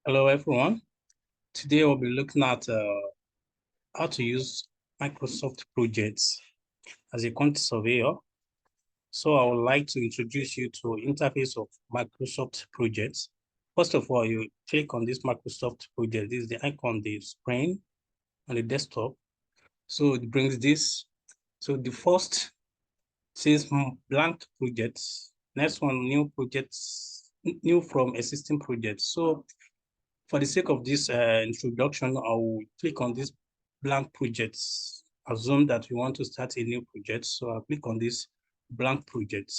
Hello, everyone. Today we'll be looking at how to use Microsoft projects as a quantity surveyor. So I would like to introduce you to interface of Microsoft projects. First of all, you click on this Microsoft project. This is the icon, the screen on the desktop. So it brings this. So the first says blank projects. Next one, new projects, new from existing projects. So for the sake of this introduction, I will click on this blank projects. Assume that we want to start a new project. So I'll click on this blank project.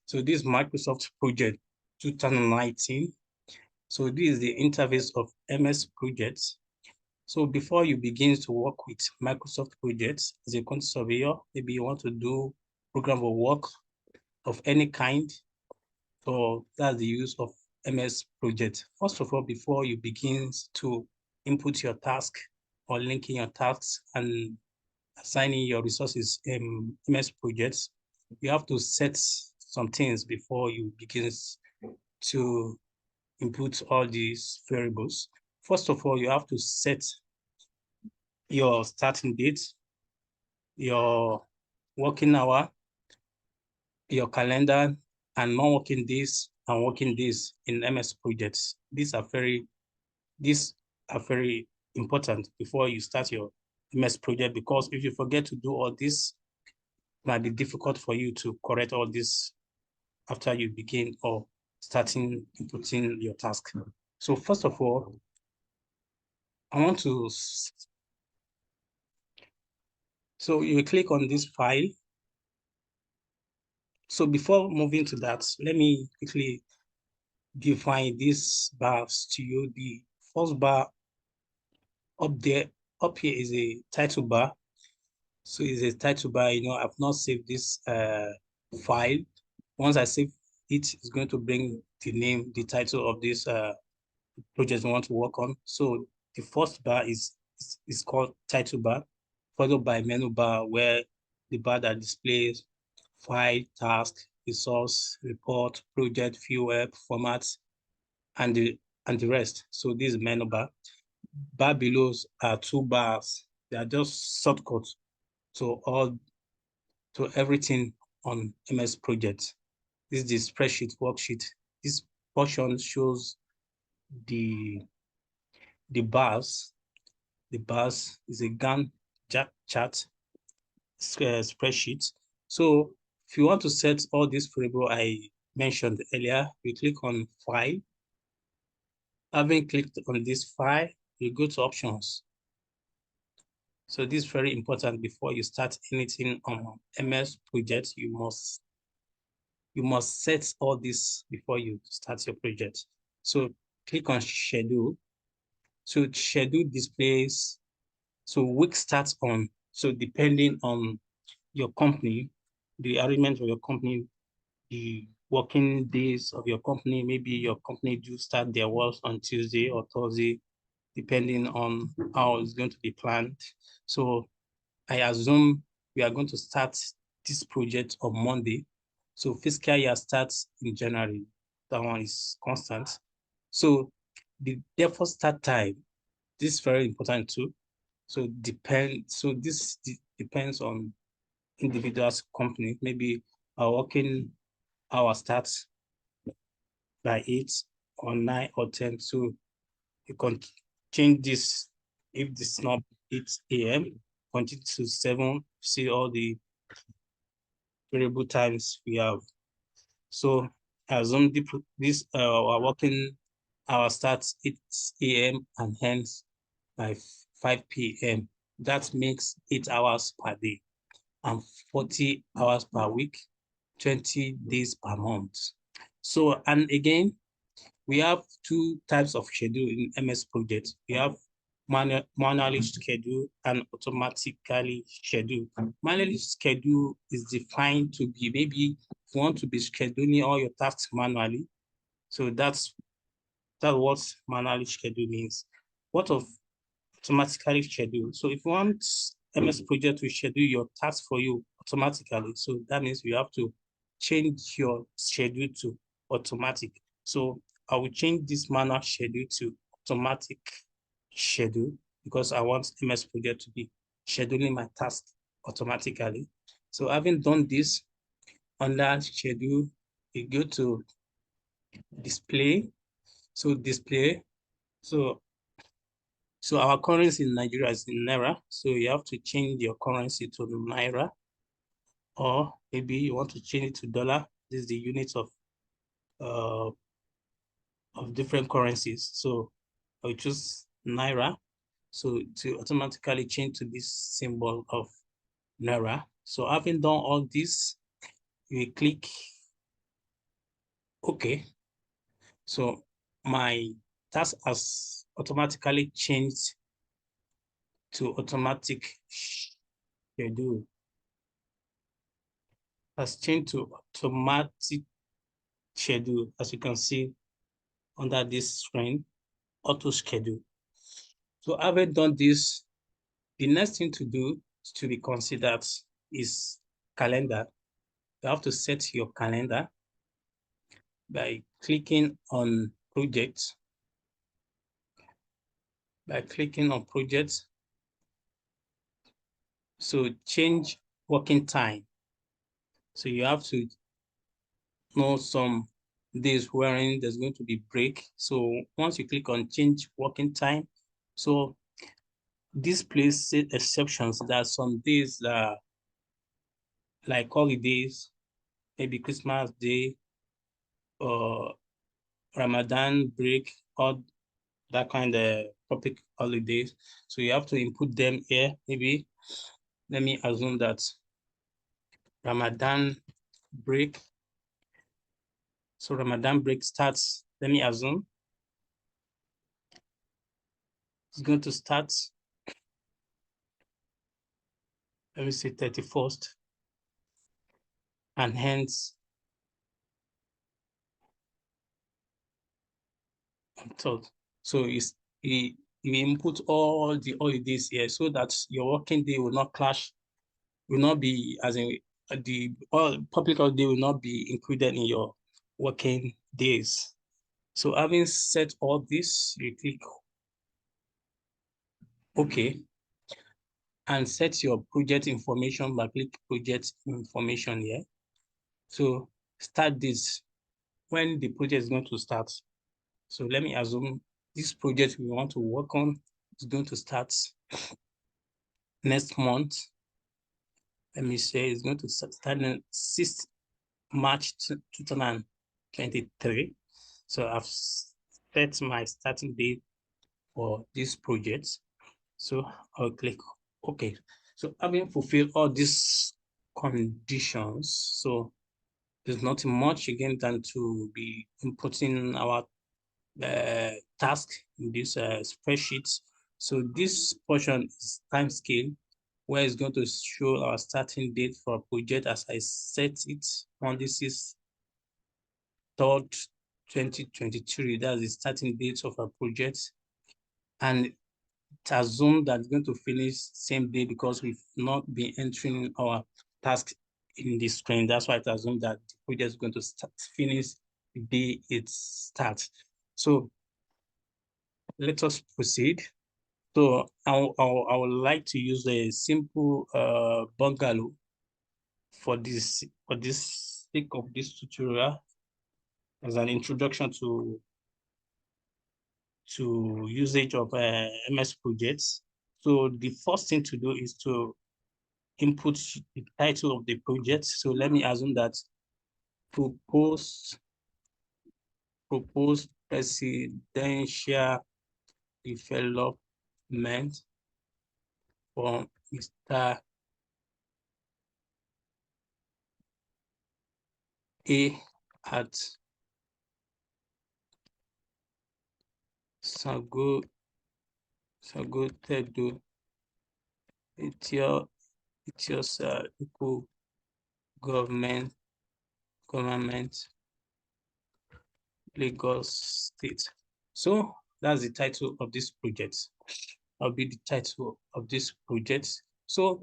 So this Microsoft project 2019. So this is the interface of MS projects. So before you begin to work with Microsoft projects as a quantity surveyor, maybe you want to do program of work of any kind. So that's the use of MS project. First of all, before you begin to input your task or linking your tasks and assigning your resources in MS projects, you have to set some things before you begin to input all these variables. First of all, you have to set your starting date, your working hour, your calendar, and non-working days and working days in MS projects. These are very important before you start your MS project, because if you forget to do all this, it might be difficult for you to correct all this after you begin or starting inputting your task. So first of all, I want to, so you click on this file. So before moving to that, let me quickly define these bars to you. The first bar up there, up here is a title bar. So it's a title bar. I've not saved this file. Once I save it, it's going to bring the name, the title of this project we want to work on. So the first bar is called title bar, followed by menu bar, where the bar that displays file, task, resource, report, project, view, web, format, and the rest. So this is menu bar. Bar below are two bars. They are just shortcuts to everything on MS project. This is the spreadsheet worksheet. This portion shows the bars. The bars is a Gantt chart spreadsheet. So if you want to set all these variables I mentioned earlier, we click on File. Having clicked on this file, you go to Options. So this is very important. Before you start anything on MS project, you must set all this before you start your project. So click on Schedule. So schedule displays, so week starts on, so depending on your company, the arrangement of your company, the working days of your company, maybe your company do start their work on Tuesday or Thursday, depending on how it's going to be planned. So I assume we are going to start this project on Monday. So fiscal year starts in January. That one is constant. So the therefore start time, this is very important too. So this depends on individual's company. Maybe our working hour starts by 8 or 9 or 10. So you can change this. If this is not 8 a.m., continue to 7, see all the variable times we have. So assume this our working hour starts 8 a.m. and hence by 5 p.m. That makes 8 hours per day and 40 hours per week, 20 days per month. So, and again, we have two types of schedule in MS Project. We have manually schedule and automatically schedule. Manually schedule is defined to be, maybe if you want to be scheduling all your tasks manually. So that's what manually schedule means. What of automatically schedule? So if you want MS Project to schedule your tasks for you automatically, so that means you have to change your schedule to automatic. So I will change this manual schedule to automatic schedule because I want MS Project to be scheduling my task automatically. So having done this, under schedule, you go to display. So display. So our currency in Nigeria is in Naira. So you have to change your currency to Naira, or maybe you want to change it to dollar. This is the unit of different currencies. So I'll choose Naira. So to automatically change to this symbol of Naira. So having done all this, you click OK. So my task has automatically changed to automatic schedule. Has changed to automatic schedule, as you can see under this screen, auto schedule. So having done this, the next thing to do to be considered is calendar. You have to set your calendar by clicking on project. By clicking on project, so change working time. So you have to know some days wherein there's going to be break. So once you click on change working time, so this place exceptions. There are some days that like holidays, maybe Christmas Day or Ramadan break, or that kind of public holidays. So you have to input them here. Maybe let me assume that Ramadan break. So Ramadan break starts, let me assume it's going to start, let me say 31st, and hence third. So you input all the holidays here so that your working day will not clash, will not be, as in the all public holiday will not be included in your working days. So having set all this, you click OK and set your project information by click project information here. So start this when the project is going to start. So let me assume this project we want to work on is going to start next month. Let me say it's going to start on 6th March 2023. So I've set my starting date for this project. So I'll click OK. So having fulfilled all these conditions, so there's nothing much again than to be inputting our task in this spreadsheet. So this portion is time scale, where it's going to show our starting date for a project as I set it on this is 3rd 2023. That's the starting date of our project. And it assumed that it's going to finish same day because we've not been entering our task in the screen. That's why it assumed that the project is going to finish the day it starts. So let us proceed. So I would like to use a simple bungalow for this sake of this tutorial as an introduction to usage of MS projects. So the first thing to do is to input the title of the project. So let me assume that proposed presidential development for Mr. A at Sagotedo equal government Lagos State. So that's the title of this project. That'll be the title of this project. So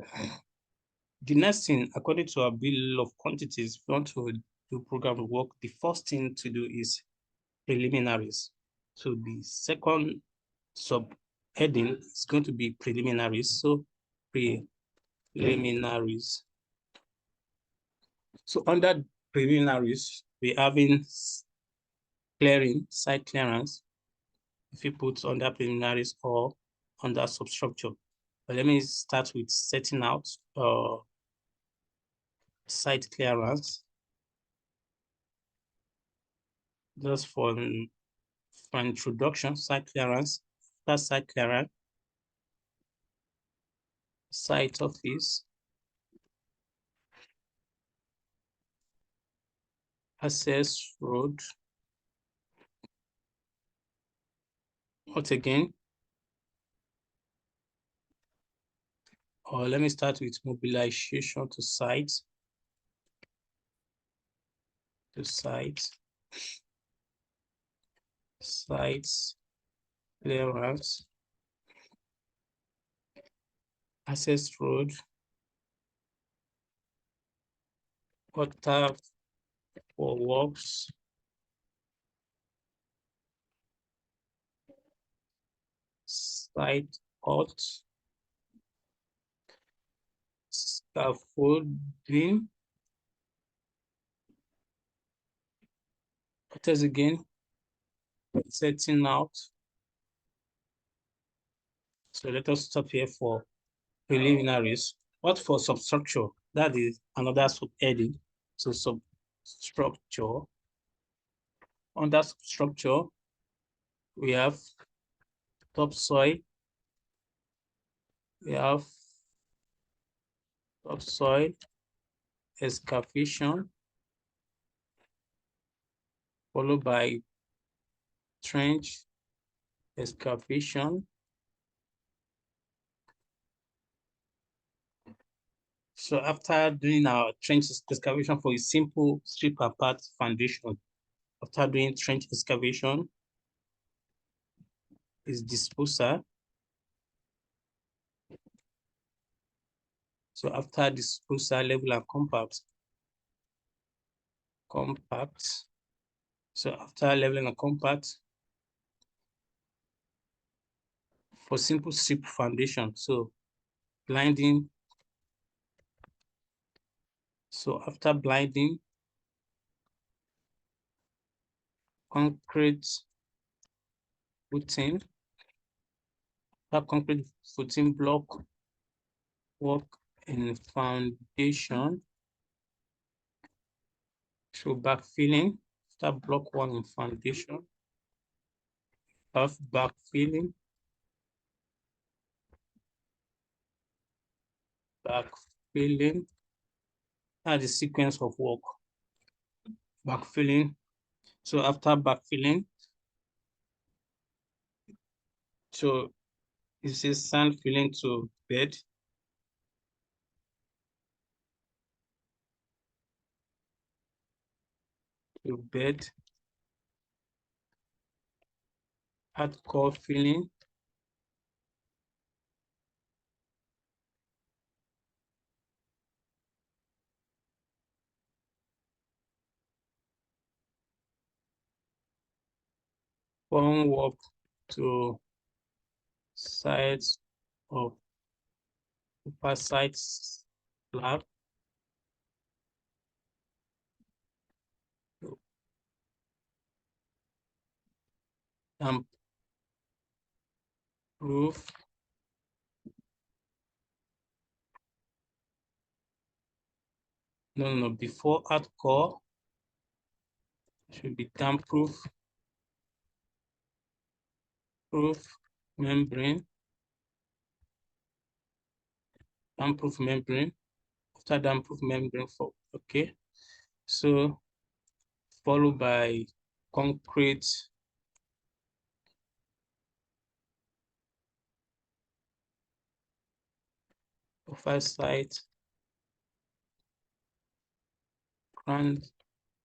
the next thing, according to our bill of quantities, if you want to do program work, the first thing to do is preliminaries. So the second subheading is going to be preliminaries. So preliminaries. So under preliminaries, we having clearing, site clearance. If you put under preliminaries or under substructure. But let me start with setting out site clearance. Just for introduction, site clearance. After site clearance, site office, access road. What again? Or let me start with mobilization to site. Sites clearance, access road, water for works, site out, scaffolding. What else again? Setting out. So let us stop here for preliminaries. What for substructure? That is another subheading. So substructure. Under substructure, we have topsoil. We have topsoil excavation, followed by trench excavation. So after doing our trench excavation for a simple strip apart foundation, after doing trench excavation is disposal. So after disposal, level and compact. So after leveling and compact, for simple strip foundation, so blinding. So after blinding, concrete footing. After concrete footing block work in foundation. So backfilling. After block one in foundation, have backfilling. Backfilling. That's the sequence of work. Backfilling. So after backfilling, so it says sand filling to bed. To bed. Hardcore filling. Form work to sides of upper sides slab. Damp proof. No, before hardcore should be damp proof. Membrane. Damp proof membrane. After damp proof membrane for okay. So followed by concrete upper side ground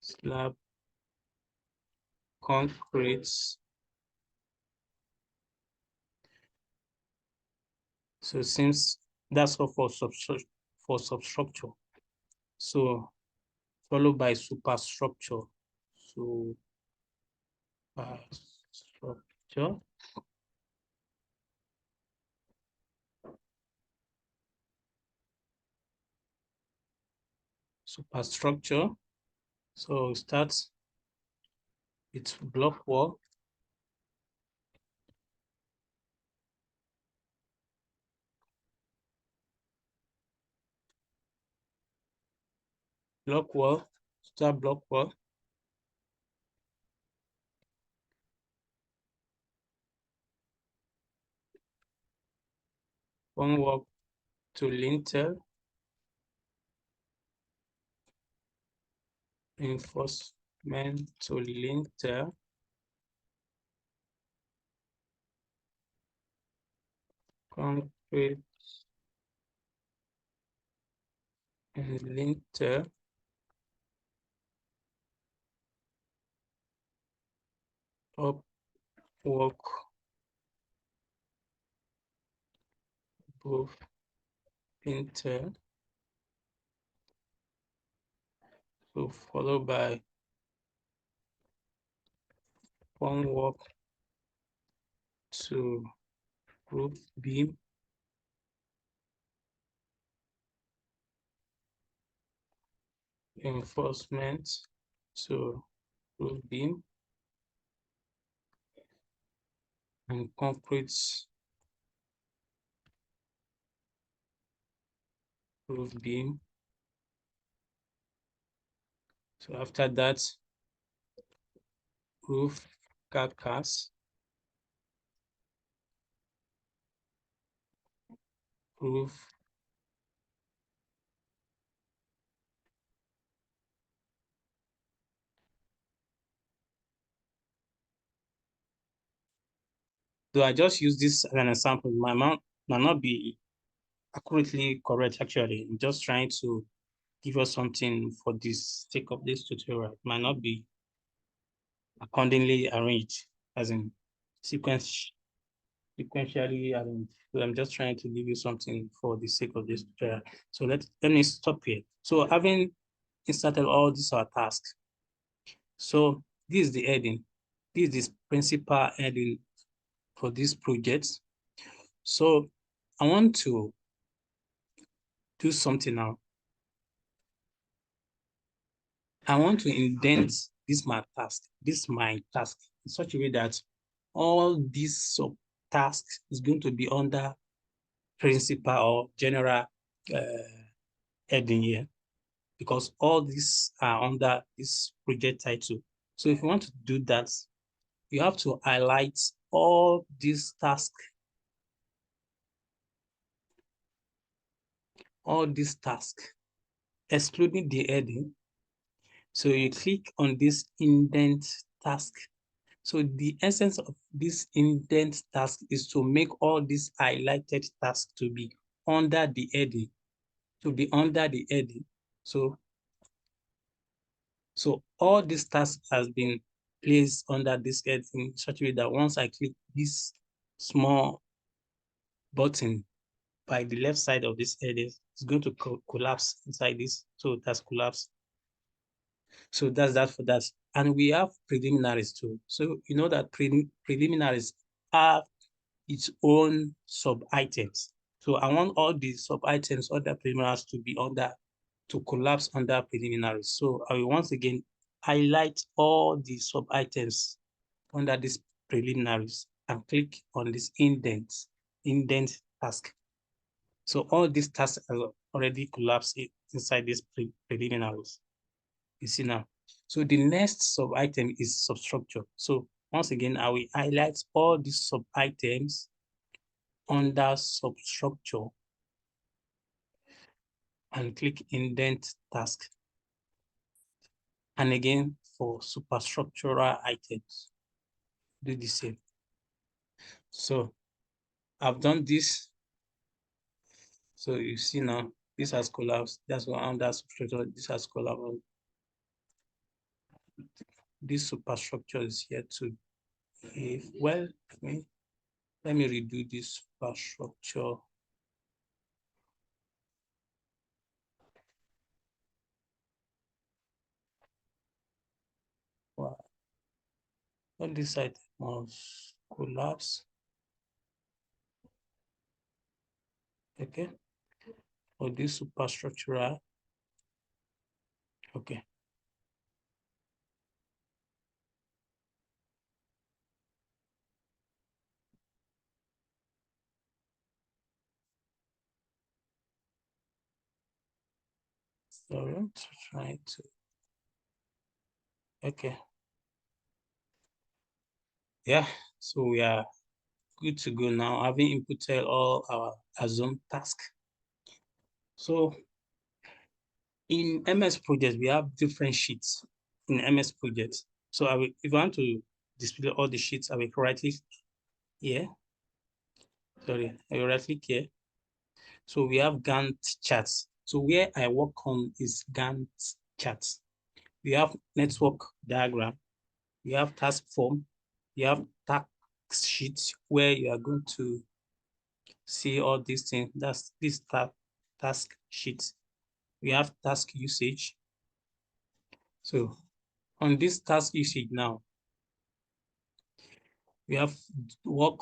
slab concrete. So since that's all for substructure, so followed by superstructure. So Superstructure. Superstructure. So start with block wall. Block wall. Start block wall. One wall to lintel. Reinforcement to lintel. Concrete and lintel. Up work above lintel. So followed by one work to roof beam. Reinforcement to roof beam and concrete roof beam. So after that, roof carcass, roof so I just use this as an example. My might not be accurately correct actually. I'm just trying to give us something for this sake of this tutorial. It might not be accordingly arranged, as in sequentially arranged. So I'm just trying to give you something for the sake of this tutorial. So let me stop here. So having inserted all these are tasks. So this is the heading. This is the principal heading for this project. So I want to do something now. I want to indent this my task in such a way that all these sub tasks is going to be under principal or general heading here, because all these are under this project title. So if you want to do that, you have to highlight all these tasks, excluding the heading. So you click on this indent task. So the essence of this indent task is to make all these highlighted tasks to be under the heading, So, so all these tasks has been placed under this heading in such a way that once I click this small button by the left side of this heading, it's going to collapse inside this. So that's collapse. So that's that for that. And we have preliminaries too. So you know that preliminaries have its own sub-items. So I want all the sub-items, other preliminaries to collapse under preliminaries. So I will once again highlight all the sub-items under this preliminaries and click on this indent task. So all these tasks are already collapsed inside this preliminaries. You see now. So the next sub-item is substructure. So once again, I will highlight all these sub-items under substructure and click indent task. And again, for superstructural items, do the same. So I've done this. So you see now, this has collapsed. That's what under substructure, this has collapsed. This superstructure is here to behave well. Let me redo this superstructure. All this site must collapse. Okay. For this superstructural. Okay. Sorry, I'm trying to. Okay. Yeah. So we are good to go now, having inputted all our assumed tasks. So in MS projects, we have different sheets in MS projects. So if I want to display all the sheets, I will right click here. Sorry, I will right click here. So we have Gantt charts. So where I work on is Gantt charts. We have network diagram. We have task form. You have task sheets where you are going to see all these things. That's this task sheet. We have task usage. So on this task usage now, we have work.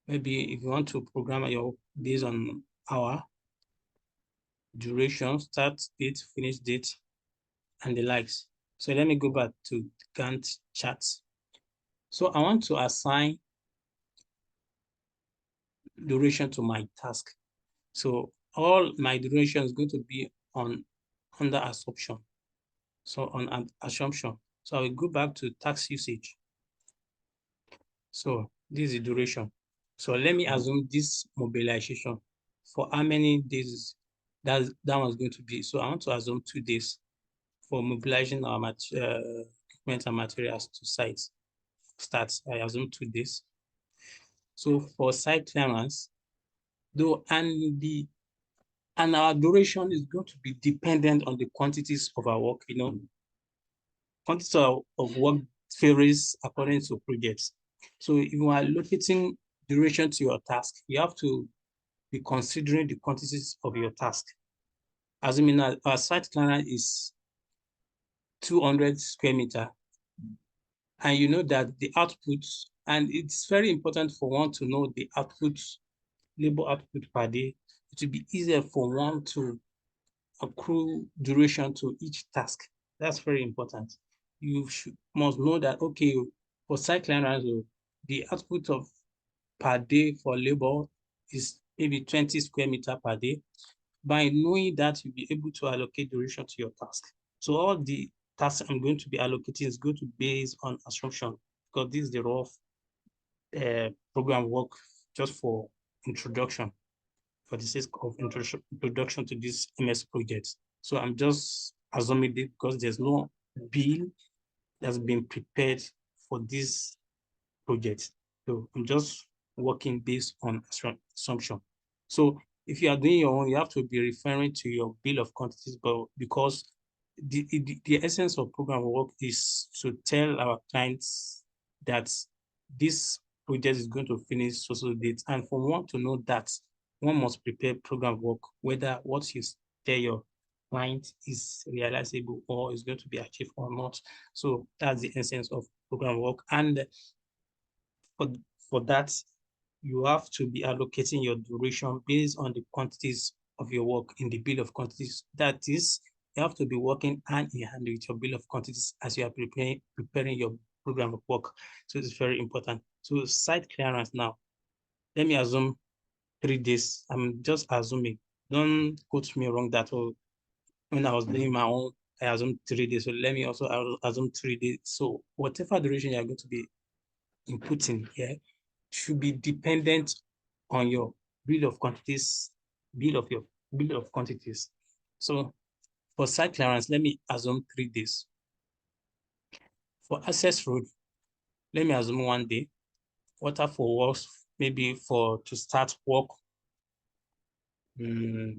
Maybe if you want to program your based on hour, duration, start date, finish date, and the likes. So let me go back to Gantt charts. So I want to assign duration to my task. So all my duration is going to be on under assumption. So on an assumption. So I will go back to task usage. So this is the duration. So let me assume this mobilization for how many days that one's going to be. So I want to assume 2 days for mobilizing our equipment and materials to sites. Starts, I assume 2 days. So for site clearance, though, and our duration is going to be dependent on the quantities of our work. Quantity of work varies according to projects. So if you are allocating duration to your task, you have to be considering the quantities of your task. Assuming our site clearance is 200 square meter, and you know that the output, and it's very important for one to know the output, labor output per day. It will be easier for one to accrue duration to each task. That's very important. You must know that, okay, for site clearance, the output of per day for labor is maybe 20 square meter per day. By knowing that, you'll be able to allocate duration to your task. So all the tasks I'm going to be allocating is going to be based on assumption, because this is the rough program work just for introduction, for the sake of introduction to this MS project. So I'm just assuming it because there's no bill that's been prepared for this project. So I'm just working based on assumption. So if you are doing your own, you have to be referring to your bill of quantities, but because the essence of program work is to tell our clients that this project is going to finish so date. And for one to know that, one must prepare program work, whether what you tell your client is realizable or is going to be achieved or not. So that's the essence of program work. And for, for that, you have to be allocating your duration based on the quantities of your work in the bill of quantities. That is, you have to be working hand in hand with your bill of quantities as you are preparing your program of work. So it's very important. So site clearance now, let me assume 3 days. I'm just assuming. Don't quote me wrong that when I was doing my own, I assumed 3 days. So let me also assume 3 days. So whatever duration you're going to be inputting here should be dependent on your bill of quantities, bill of quantities. So for site clearance, let me assume 3 days. For access road, let me assume 1 day. Water for works, maybe for to start work, let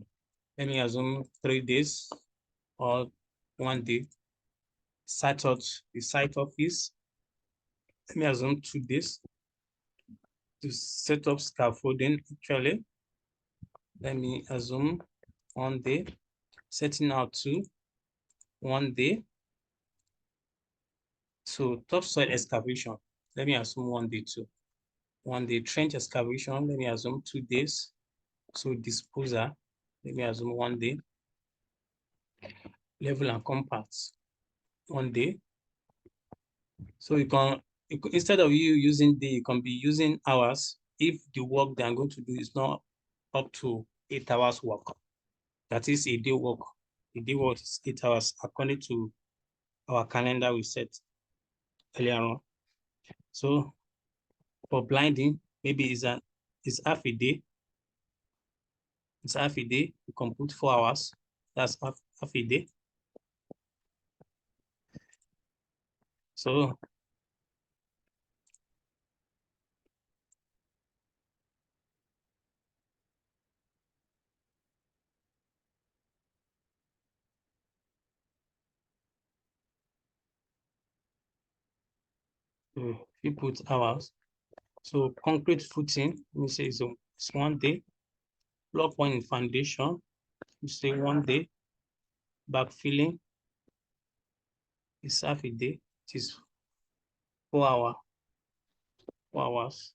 me assume 3 days or 1 day. The site office, let me assume 2 days. To set up scaffolding, actually, let me assume 1 day. Setting out to 1 day. So topsoil excavation, let me assume 1 day, 2. 1 day trench excavation, let me assume 2 days. So disposer, let me assume 1 day. Level and compact, 1 day. So you can, instead of you using day, you can be using hours if the work they are going to do is not up to 8 hours work. That is a day work. A day work is 8 hours according to our calendar we set earlier on. So for blinding, maybe it's half a day. It's half a day. You can put 4 hours. That's half a day. So you put hours. So concrete footing, let me say it's 1 day. Block one in foundation, you say 1 day. Backfilling is half a day. It is 4 hours. 4 hours.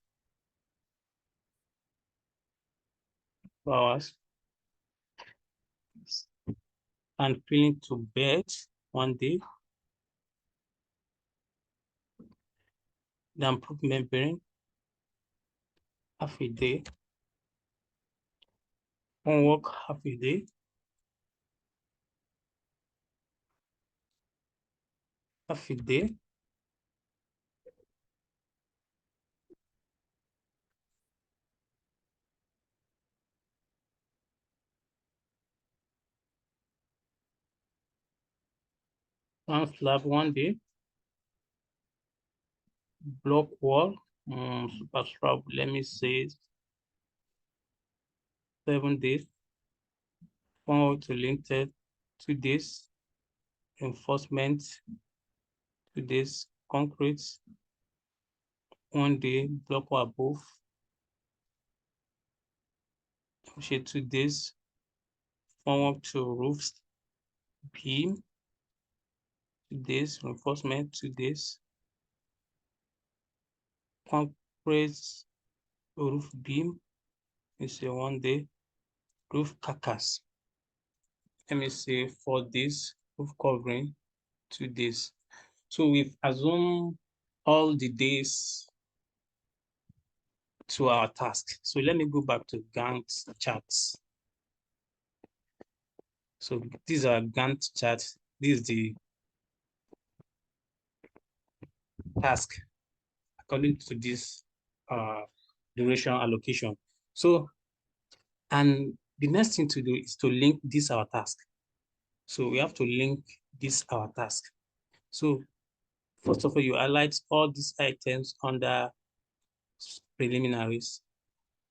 4 hours. And filling to bed, 1 day. Then proof membrane, half a day. Homework, half a day. Half a day. One slab, 1 day. Block wall, superstructure, let me say 7 days. Forward to linted, 2 days. Reinforcement, 2 days. Concrete, 1 day. Block wall above, 2 days. Forward to roofs, beam, 2 days. Reinforcement, 2 days. Concrete roof beam, it's a 1 day. Roof carcass, let me say 4 days. Roof covering, 2 days. So we've assumed all the days to our task. So let me go back to Gantt charts. So these are Gantt charts. This is the task according to this duration allocation. So, and the next thing to do is to link this our task. So we have to link this our task. So first of all, you highlight all these items under preliminaries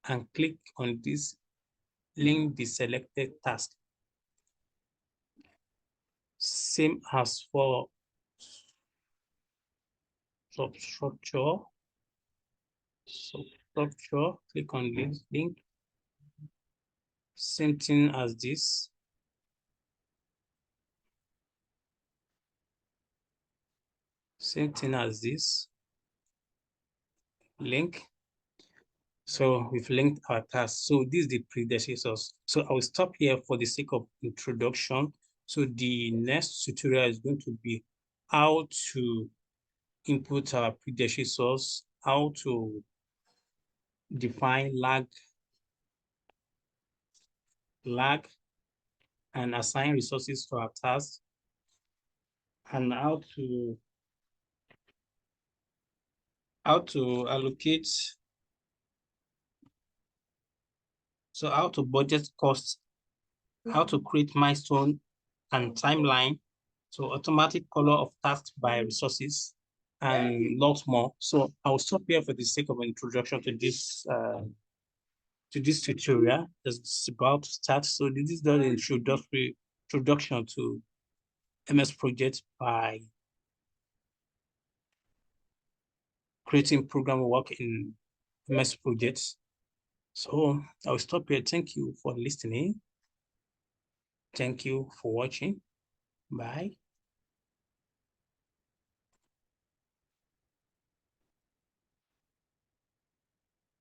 and click on this link the selected task. Same as for substructure. Substructure, click on this link. Same thing as this. Same thing as this link. So we've linked our task. So this is the predecessors. So I will stop here for the sake of introduction. So the next tutorial is going to be how to input our predecessors, how to define lag, and assign resources to our task, and how to allocate, so how to budget costs, how to create milestone and timeline, so automatic color of tasks by resources, and lots more. So I'll stop here for the sake of an introduction to this tutorial that's about to start. So this is the introduction to MS Project by creating program work in MS Projects. So I'll stop here. Thank you for listening. Thank you for watching. Bye.